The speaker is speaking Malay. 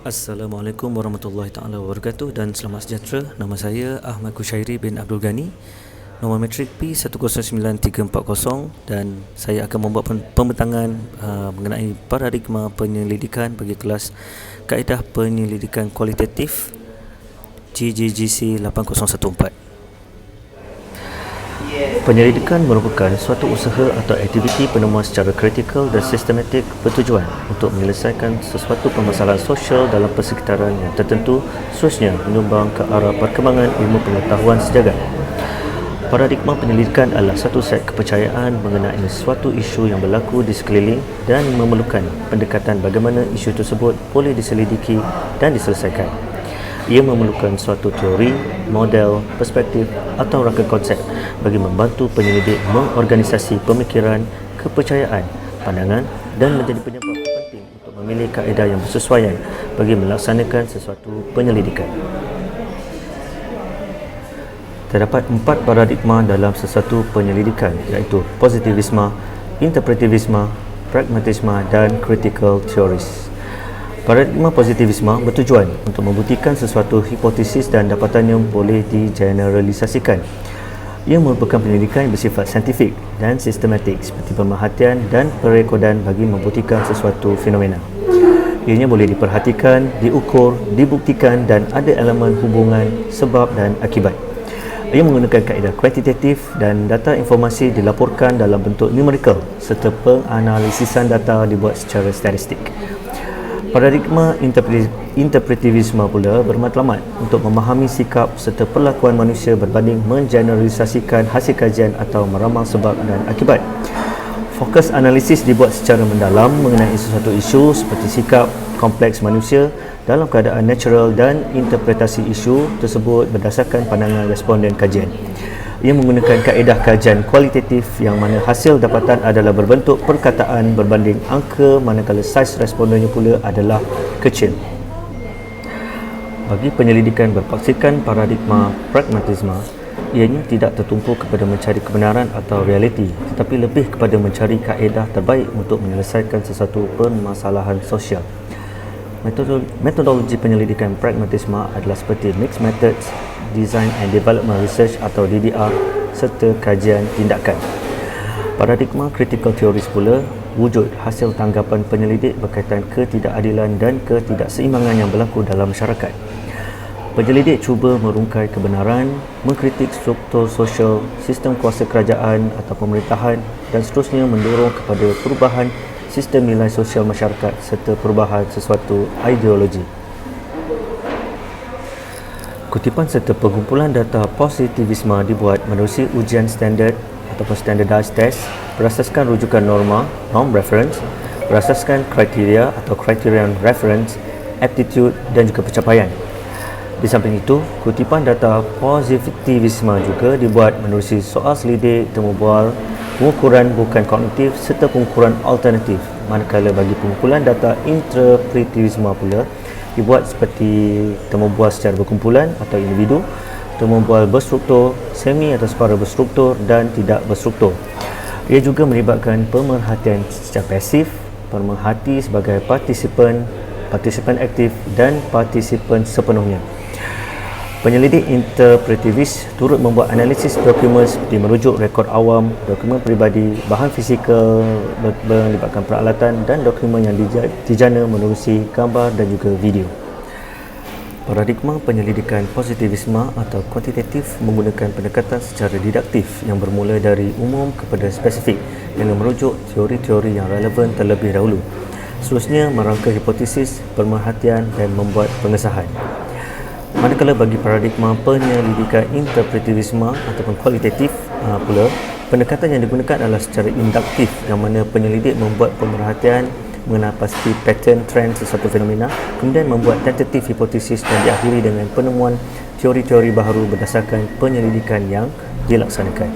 Assalamualaikum warahmatullahi taala wabarakatuh dan selamat sejahtera. Nama saya Ahmad Kushairi bin Abdul Ghani. Nombor metrik P109340 dan saya akan membuat pembentangan mengenai paradigma penyelidikan bagi kelas Kaedah Penyelidikan Kualitatif GGGC 8014. Penyelidikan merupakan suatu usaha atau aktiviti penemuan secara kritikal dan sistematik bertujuan untuk menyelesaikan sesuatu permasalahan sosial dalam persekitaran yang tertentu, seterusnya menyumbang ke arah perkembangan ilmu pengetahuan sejagat. Paradigma penyelidikan adalah satu set kepercayaan mengenai suatu isu yang berlaku di sekeliling dan memerlukan pendekatan bagaimana isu tersebut boleh diselidiki dan diselesaikan. Ia memerlukan suatu teori, model, perspektif atau rangka konsep bagi membantu penyelidik mengorganisasi pemikiran, kepercayaan, pandangan dan menjadi penyebab penting untuk memilih kaedah yang bersesuaian bagi melaksanakan sesuatu penyelidikan. Terdapat 4 paradigma dalam sesuatu penyelidikan, iaitu positivisme, interpretivisme, pragmatisme dan critical theories. Paradigma positivisme bertujuan untuk membuktikan sesuatu hipotesis dan dapatannya boleh digeneralisasikan. Ia merupakan penyelidikan yang bersifat saintifik dan sistematik seperti pemerhatian dan perekodan bagi membuktikan sesuatu fenomena. Ianya boleh diperhatikan, diukur, dibuktikan dan ada elemen hubungan sebab dan akibat. Ia menggunakan kaedah kuantitatif dan data informasi dilaporkan dalam bentuk numerikal serta penganalisisan data dibuat secara statistik. Paradigma interpretivisme pula bermatlamat untuk memahami sikap serta perlakuan manusia berbanding mengeneralisasikan hasil kajian atau meramal sebab dan akibat. Fokus analisis dibuat secara mendalam mengenai sesuatu isu seperti sikap kompleks manusia dalam keadaan natural dan interpretasi isu tersebut berdasarkan pandangan responden kajian. Ia menggunakan kaedah kajian kualitatif yang mana hasil dapatan adalah berbentuk perkataan berbanding angka manakala saiz respondennya pula adalah kecil. Bagi penyelidikan berpaksikan paradigma pragmatisme, ianya tidak tertumpu kepada mencari kebenaran atau realiti tetapi lebih kepada mencari kaedah terbaik untuk menyelesaikan sesuatu permasalahan sosial. Metodologi penyelidikan pragmatisme adalah seperti mixed methods, design and development research atau DDR serta kajian tindakan. Paradigma critical theories pula wujud hasil tanggapan penyelidik berkaitan ketidakadilan dan ketidakseimbangan yang berlaku dalam masyarakat. Penyelidik cuba merungkai kebenaran, mengkritik struktur sosial, sistem kuasa kerajaan atau pemerintahan dan seterusnya mendorong kepada perubahan sistem nilai sosial masyarakat serta perubahan sesuatu ideologi. Kutipan serta pengumpulan data positivisme dibuat menerusi ujian standard ataupun standardized test berasaskan rujukan norma, norm reference, berasaskan kriteria atau criterion reference, aptitude dan juga pencapaian. Di samping itu, kutipan data positivisme juga dibuat menerusi soal selidik, temu bual, pengukuran bukan kognitif serta pengukuran alternatif. Manakala bagi pengumpulan data interpretivisme pula dibuat seperti temu bual secara berkumpulan atau individu, temu bual berstruktur, semi atau separa berstruktur dan tidak berstruktur. Ia juga melibatkan pemerhatian secara pasif, pemerhati sebagai partisipan aktif dan partisipan sepenuhnya. Penyelidik interpretivis turut membuat analisis dokumen seperti merujuk rekod awam, dokumen peribadi, bahan fizikal melibatkan peralatan dan dokumen yang dijana menerusi gambar dan juga video. Paradigma penyelidikan positivisme atau kuantitatif menggunakan pendekatan secara didaktif yang bermula dari umum kepada spesifik dengan merujuk teori-teori yang relevan terlebih dahulu. Seterusnya merangka hipotesis, pemerhatian dan membuat pengesahan. Manakala bagi paradigma penyelidikan interpretivisme ataupun kualitatif pula, pendekatan yang digunakan adalah secara induktif yang mana penyelidik membuat pemerhatian mengenai pasti pattern trend sesuatu fenomena, kemudian membuat tentatif hipotesis dan diakhiri dengan penemuan teori-teori baharu berdasarkan penyelidikan yang dilaksanakan.